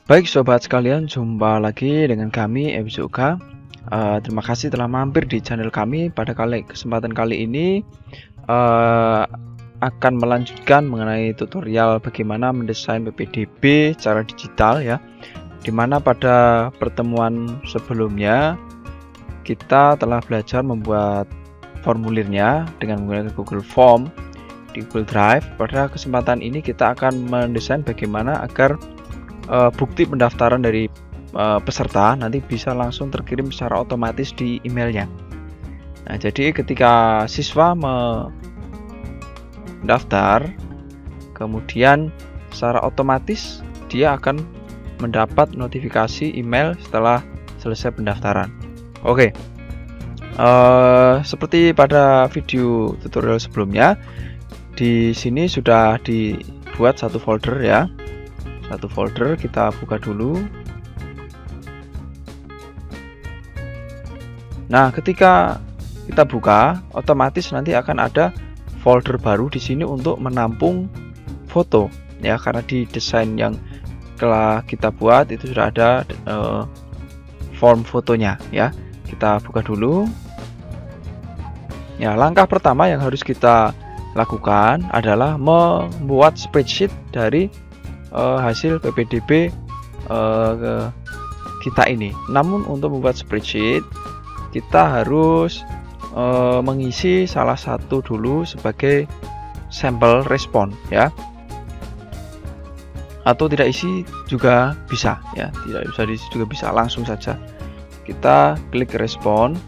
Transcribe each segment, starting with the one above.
Baik sobat sekalian, jumpa lagi dengan kami Ebizuka. Terima kasih telah mampir di channel kami. Pada kesempatan kali ini akan melanjutkan mengenai tutorial bagaimana mendesain PPDB secara digital ya. Dimana pada pertemuan sebelumnya kita telah belajar membuat formulirnya dengan menggunakan Google Form di Google Drive. Pada kesempatan ini kita akan mendesain bagaimana agar bukti pendaftaran dari peserta nanti bisa langsung terkirim secara otomatis di emailnya. Nah, jadi ketika siswa mendaftar, kemudian secara otomatis dia akan mendapat notifikasi email setelah selesai pendaftaran. Oke, seperti pada video tutorial sebelumnya, di sini sudah dibuat satu folder ya. Satu folder kita buka dulu. Nah, ketika kita buka, otomatis nanti akan ada folder baru di sini untuk menampung foto ya, karena di desain yang telah kita buat itu sudah ada form fotonya ya. Kita buka dulu. Ya, langkah pertama yang harus kita lakukan adalah membuat spreadsheet dari hasil PPDB kita ini. Namun untuk membuat spreadsheet kita harus mengisi salah satu dulu sebagai sampel respon ya, atau tidak isi juga bisa ya, tidak bisa diisi juga bisa, langsung saja kita klik respon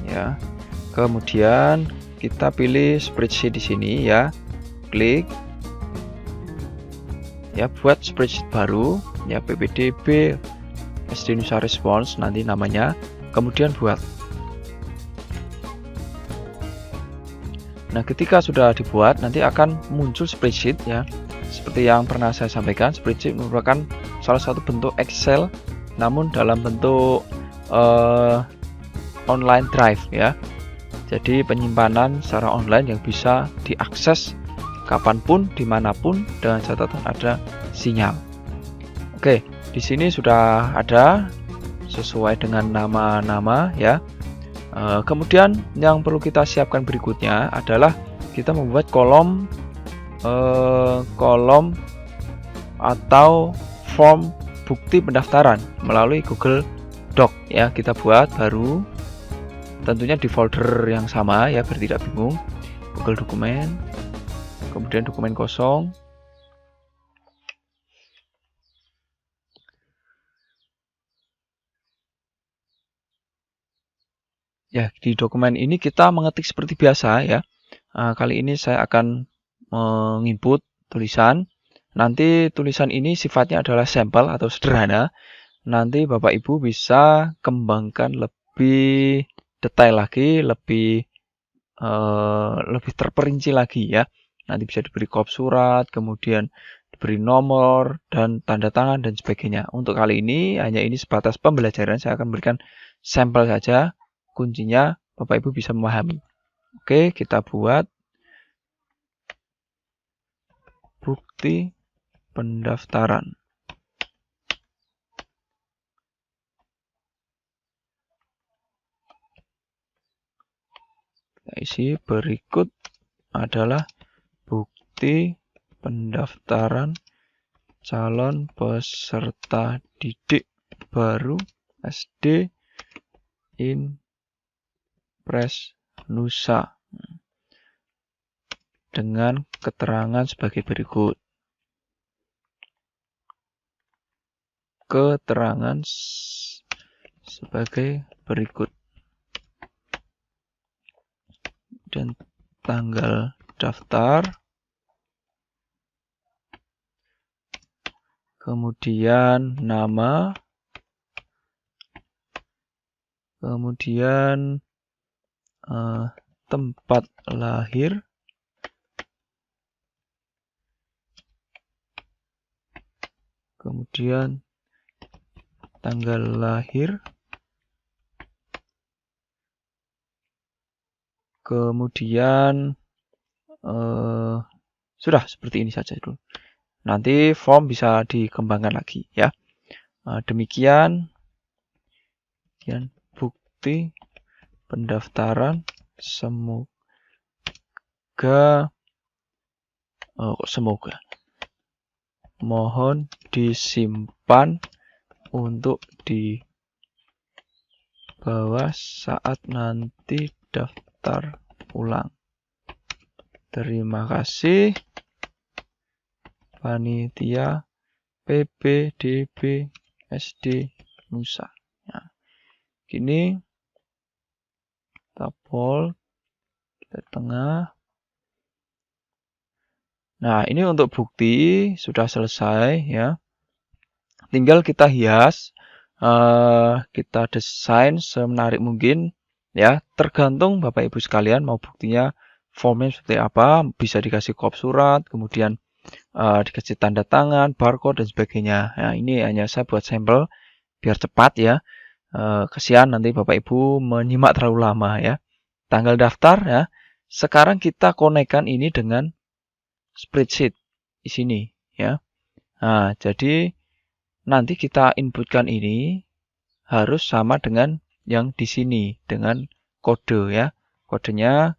ya, kemudian kita pilih spreadsheet di sini ya, klik ya, buat spreadsheet baru ya, PPDB SD Nusa Response nanti namanya, kemudian buat. Nah, ketika sudah dibuat nanti akan muncul spreadsheet ya, seperti yang pernah saya sampaikan. Spreadsheet merupakan salah satu bentuk Excel namun dalam bentuk online drive ya, jadi penyimpanan secara online yang bisa diakses kapanpun, dimanapun, dengan catatan ada sinyal. Oke, di sini sudah ada sesuai dengan nama-nama ya. Kemudian yang perlu kita siapkan berikutnya adalah kita membuat kolom atau form bukti pendaftaran melalui Google Doc ya. Kita buat baru, tentunya di folder yang sama ya biar tidak bingung. Google Dokumen, kemudian dokumen kosong. Ya, di dokumen ini kita mengetik seperti biasa ya. Kali ini saya akan menginput tulisan. Nanti tulisan ini sifatnya adalah sampel atau sederhana. Nanti Bapak Ibu bisa kembangkan lebih detail lagi, lebih terperinci lagi ya. Nanti bisa diberi kop surat, kemudian diberi nomor dan tanda tangan dan sebagainya. Untuk kali ini hanya ini sebatas pembelajaran, saya akan berikan sampel saja. Kuncinya Bapak Ibu bisa memahami. Oke, kita buat bukti pendaftaran. Kita isi berikut adalah bukti pendaftaran calon peserta didik baru SD Impres Nusa dengan keterangan sebagai berikut. Keterangan sebagai berikut. Dan tanggal daftar, kemudian nama, kemudian tempat lahir, kemudian tanggal lahir, kemudian sudah seperti ini saja dulu. nanti form bisa dikembangkan lagi ya. Demikian bukti pendaftaran. Semoga mohon disimpan untuk dibawa saat nanti daftar ulang. Terima kasih panitia PPDB SD Nusa. Nah, gini tabel di tengah. Nah, ini untuk bukti sudah selesai ya. Tinggal kita hias, kita desain semenarik mungkin ya. Tergantung Bapak Ibu sekalian mau buktinya formnya seperti apa. Bisa dikasih kop surat, kemudian dikasih tanda tangan, barcode dan sebagainya. Nah, ini hanya saya buat sampel biar cepat ya. Kesian nanti Bapak Ibu menyimak terlalu lama ya. Tanggal daftar ya. Sekarang kita konekkan ini dengan spreadsheet di sini ya. Nah, jadi nanti kita inputkan ini harus sama dengan yang di sini dengan kode ya. Kodenya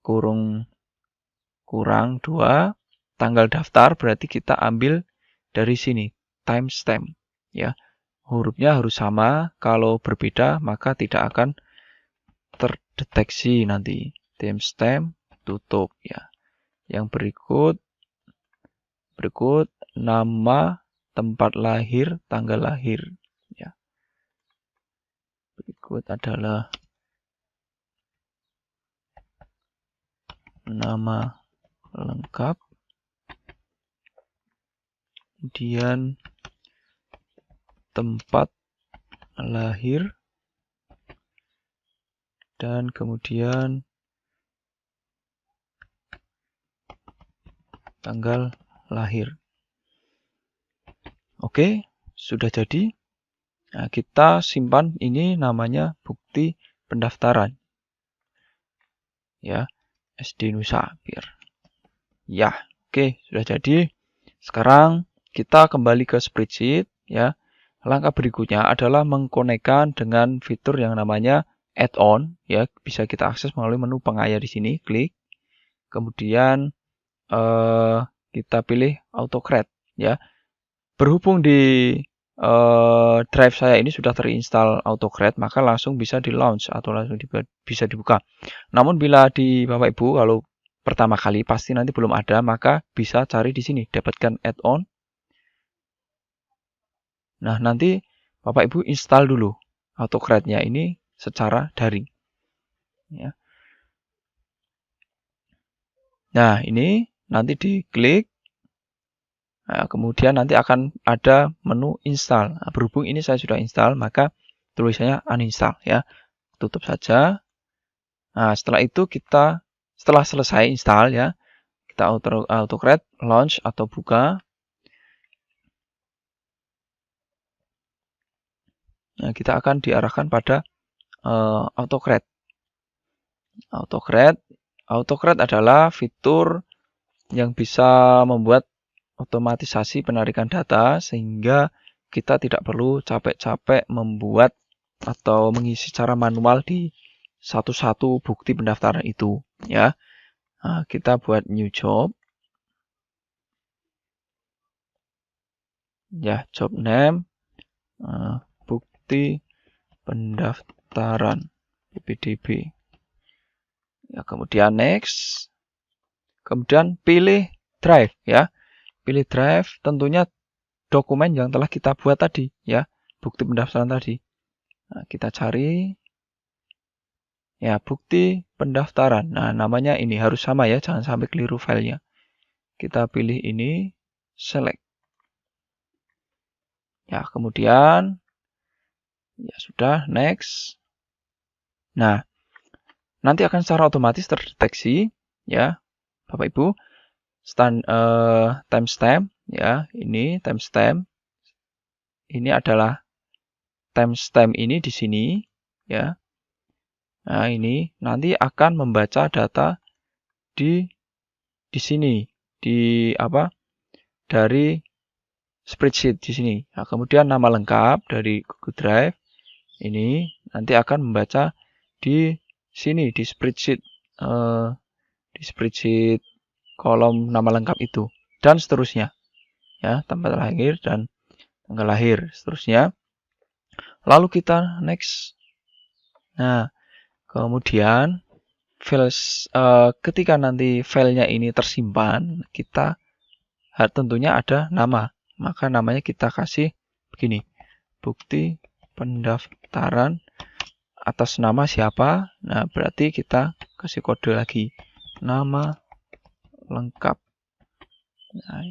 kurang 2 tanggal daftar berarti kita ambil dari sini timestamp ya. Hurufnya harus sama, kalau berbeda maka tidak akan terdeteksi nanti. Timestamp tutup ya. Yang berikut nama, tempat lahir, tanggal lahir ya. Berikut adalah nama lengkap, kemudian tempat lahir, dan kemudian tanggal lahir. Oke, sudah jadi. Nah, kita simpan ini namanya bukti pendaftaran. Ya, SD Nusa biar. Ya, oke, sudah jadi. Sekarang kita kembali ke spreadsheet ya. Langkah berikutnya adalah mengkonekkan dengan fitur yang namanya add-on ya, bisa kita akses melalui menu pengayar di sini, klik. Kemudian kita pilih AutoCAD ya. Berhubung di drive saya ini sudah terinstall AutoCAD, maka langsung bisa di launch atau langsung bisa dibuka. Namun bila di Bapak Ibu kalau pertama kali pasti nanti belum ada, maka bisa cari di sini dapatkan add-on. Nah, nanti Bapak Ibu install dulu AutoCAD-nya ini secara daring ya. Nah, ini nanti diklik. Nah, kemudian nanti akan ada menu install. Nah, berhubung ini saya sudah install, maka tulisannya uninstall ya. Tutup saja. Nah, setelah itu setelah selesai install ya, kita AutoCAD launch atau buka. Nah, kita akan diarahkan pada AutoCAD. AutoCAD adalah fitur yang bisa membuat otomatisasi penarikan data sehingga kita tidak perlu capek-capek membuat atau mengisi secara manual di satu-satu bukti pendaftaran itu ya. Nah, kita buat new job ya, job name bukti pendaftaran PPDB ya, kemudian next, kemudian pilih drive ya. Pilih drive, tentunya dokumen yang telah kita buat tadi ya, bukti pendaftaran tadi. Nah, kita cari ya bukti pendaftaran. Nah, namanya ini harus sama ya, jangan sampai keliru filenya. Kita pilih ini, select. Ya, kemudian ya sudah, next. Nah, nanti akan secara otomatis terdeteksi ya, Bapak Ibu, timestamp ya, ini timestamp. Ini adalah timestamp ini di sini ya. Nah, ini nanti akan membaca data di sini, di dari spreadsheet di sini. Nah, kemudian nama lengkap dari Google Drive ini nanti akan membaca di sini di spreadsheet kolom nama lengkap itu dan seterusnya ya, tempat lahir dan tanggal lahir seterusnya. Lalu kita next. Nah, kemudian ketika nanti filenya ini tersimpan, kita tentunya ada nama. Maka namanya kita kasih begini, bukti pendaftaran atas nama siapa. Nah, berarti kita kasih kode lagi, nama lengkap. Nah,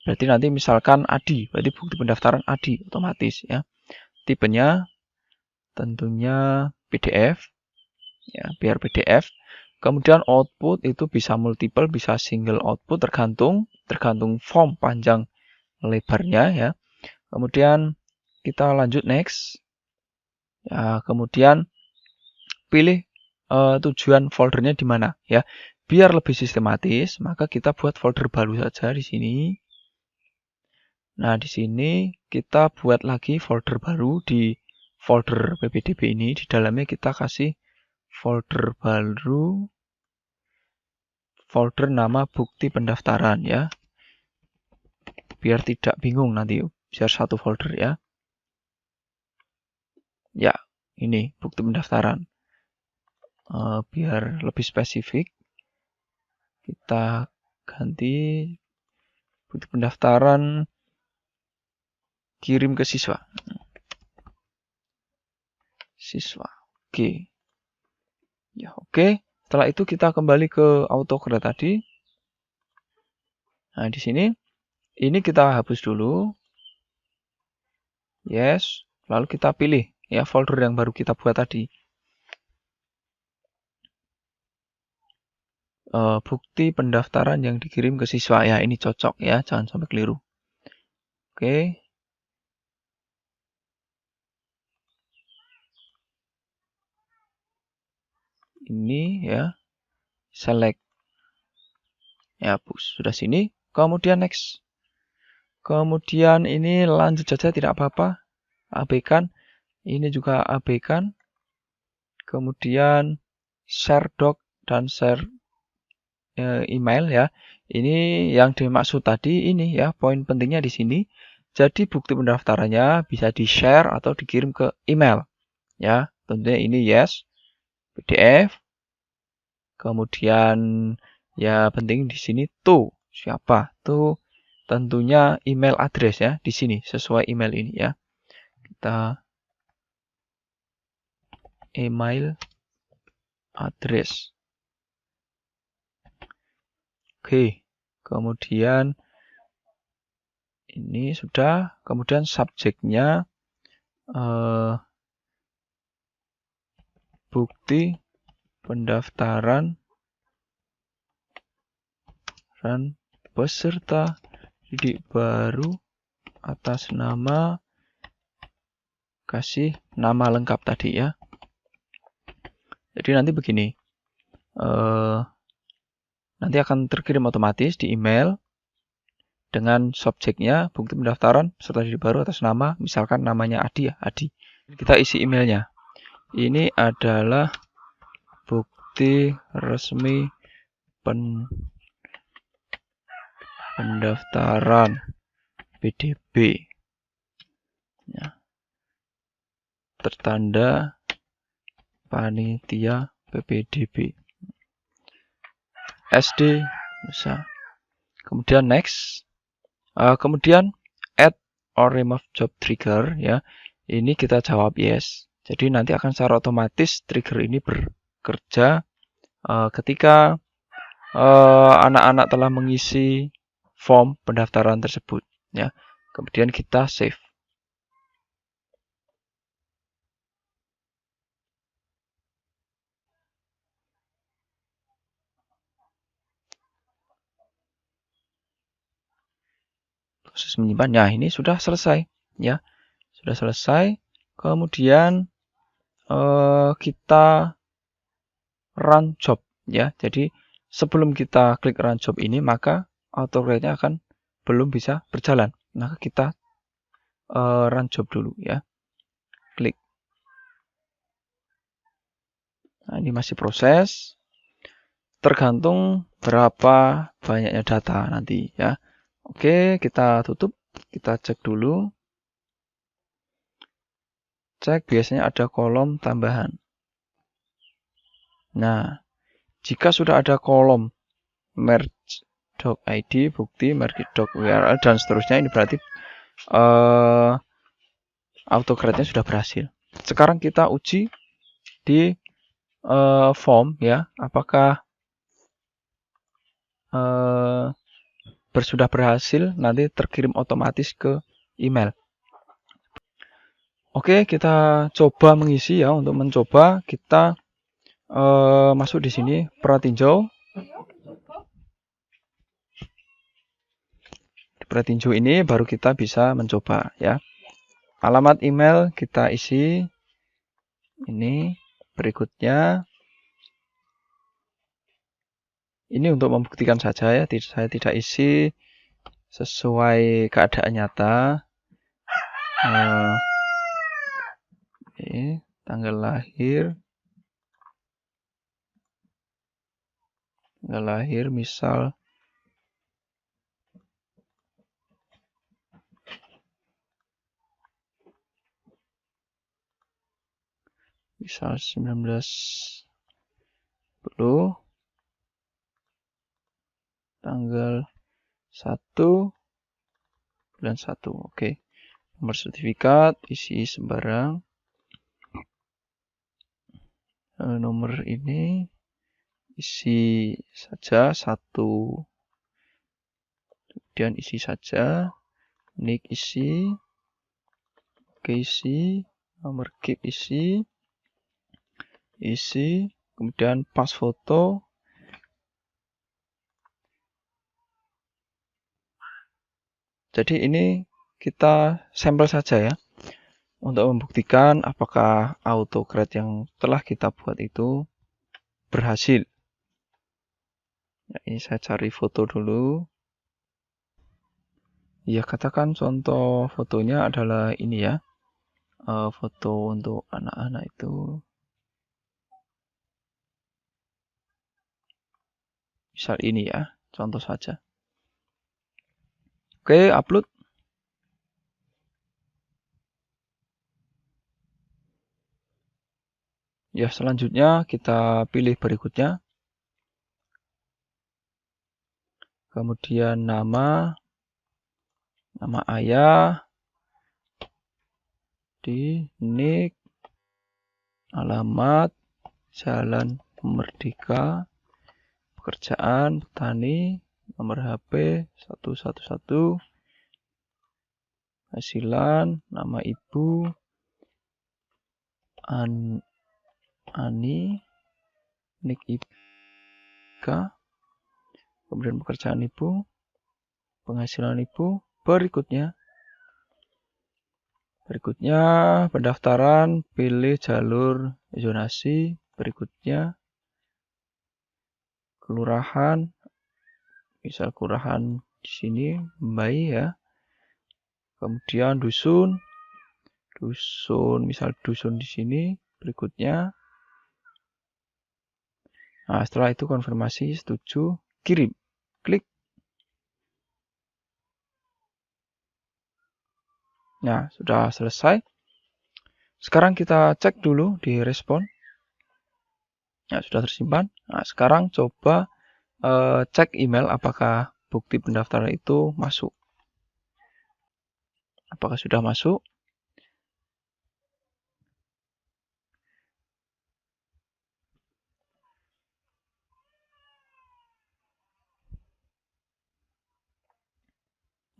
berarti nanti misalkan Adi, berarti bukti pendaftaran Adi otomatis ya. Tipenya tentunya PDF ya, biar PDF. Kemudian output itu bisa multiple, bisa single output tergantung form panjang lebarnya ya. Kemudian kita lanjut next. Ya, kemudian pilih tujuan foldernya di mana ya. Biar lebih sistematis, maka kita buat folder baru saja di sini. Nah, di sini kita buat lagi folder baru di folder PPDB ini. Di dalamnya kita kasih folder baru, folder nama bukti pendaftaran ya. Biar tidak bingung nanti, biar satu folder ya. Ya, ini bukti pendaftaran. Biar lebih spesifik, kita ganti bukti pendaftaran kirim ke siswa. Oke. Ya, oke. Setelah itu kita kembali ke AutoCAD tadi. Nah, di sini ini kita hapus dulu. Yes. Lalu kita pilih ya folder yang baru kita buat tadi. Bukti pendaftaran yang dikirim ke siswa ya, ini cocok ya, jangan sampai keliru. Oke. Ini ya, select ya, hapus sudah sini. Kemudian next. Kemudian ini lanjut saja tidak apa-apa, abaikan. Ini juga abaikan. Kemudian share doc dan share email ya. Ini yang dimaksud tadi ini ya, poin pentingnya di sini. Jadi bukti pendaftarannya bisa di-share atau dikirim ke email. Ya, tentunya ini yes. PDF. Kemudian ya penting di sini to siapa? To tentunya email address ya, di sini sesuai email ini ya. Kita email address. Oke, kemudian ini sudah, kemudian subjeknya bukti pendaftaran peserta didik baru atas nama, kasih nama lengkap tadi ya. Jadi nanti begini, nanti akan terkirim otomatis di email dengan subjeknya bukti pendaftaran peserta didik baru atas nama, misalkan namanya Adi ya, Adi. Kita isi emailnya. Ini adalah bukti resmi pendaftaran PDB ya, tertanda panitia PPDB SD bisa. Kemudian next, kemudian add or remove job trigger ya, ini kita jawab yes. Jadi nanti akan secara otomatis trigger ini bekerja ketika anak-anak telah mengisi form pendaftaran tersebut ya. Kemudian kita save. Proses menyimpan. Nah, ini sudah selesai ya. Sudah selesai. Kemudian kita run job ya. Jadi sebelum kita klik run job ini, maka AutoCAD-nya akan belum bisa berjalan. Maka kita run job dulu ya. Klik. Nah, ini masih proses. Tergantung berapa banyaknya data nanti ya. Oke, kita tutup. Kita cek dulu. Cek biasanya ada kolom tambahan. Nah, jika sudah ada kolom merge doc.id, bukti, merge doc.url, dan seterusnya, ini berarti AutoCreate-nya sudah berhasil. Sekarang kita uji di form ya, apakah sudah berhasil nanti terkirim otomatis ke email. Oke, kita coba mengisi ya. Untuk mencoba kita masuk di sini peran tinjau. Di peran tinjau ini baru kita bisa mencoba ya. Alamat email kita isi. Ini berikutnya. Ini untuk membuktikan saja ya. Saya tidak isi sesuai keadaan nyata. Tanggal lahir misal misal 1910 tanggal 1 bulan 1. Oke. Nomor sertifikat isi sembarang. Nomor ini isi saja 1, kemudian isi saja, nick isi, oke isi, nomor keep isi, kemudian pas foto, jadi ini kita sampel saja ya, untuk membuktikan apakah AutoCreate yang telah kita buat itu berhasil. Nah, ini saya cari foto dulu. Ya, katakan contoh fotonya adalah ini ya. Foto untuk anak-anak itu. Misal ini ya, contoh saja. Oke, upload. Ya, selanjutnya kita pilih berikutnya. Kemudian nama ayah, di nick, alamat, Jalan Merdeka, pekerjaan, petani, nomor HP 111, hasilan, nama ibu, Ani, nick Ika, kemudian pekerjaan ibu, penghasilan ibu. Berikutnya pendaftaran, pilih jalur zonasi. Berikutnya kelurahan, misal kelurahan di sini Mbai ya. Kemudian dusun, misal dusun di sini. Berikutnya, nah setelah itu konfirmasi, setuju, kirim, klik. Nah, sudah selesai. Sekarang kita cek dulu di respon. Nah, sudah tersimpan. Nah, sekarang coba cek email apakah bukti pendaftaran itu masuk. Apakah sudah masuk?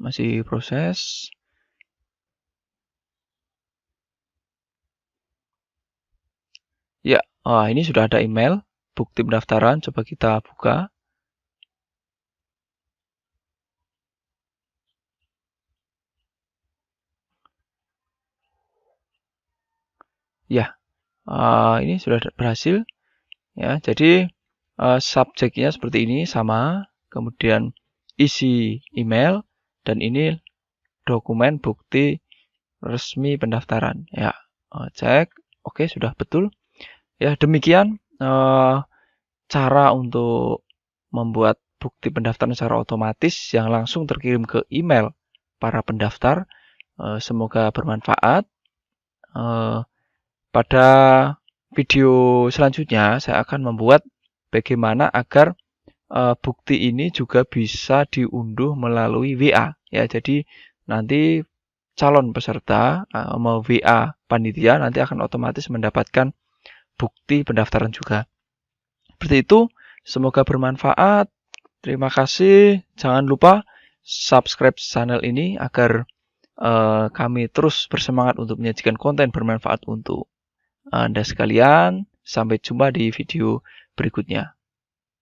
Masih proses. Ya, ini sudah ada email bukti pendaftaran. Coba kita buka. Ya, ini sudah berhasil. Ya, jadi subjeknya seperti ini sama. Kemudian isi email Dan ini dokumen bukti resmi pendaftaran. Ya, cek. Oke, sudah betul. Ya, demikian cara untuk membuat bukti pendaftaran secara otomatis yang langsung terkirim ke email para pendaftar. Semoga bermanfaat. Pada video selanjutnya saya akan membuat bagaimana agar bukti ini juga bisa diunduh melalui WA. Ya, jadi nanti calon peserta mau WA panitia nanti akan otomatis mendapatkan bukti pendaftaran juga. Seperti itu, semoga bermanfaat. Terima kasih. Jangan lupa subscribe channel ini agar kami terus bersemangat untuk menyajikan konten bermanfaat untuk Anda sekalian. Sampai jumpa di video berikutnya.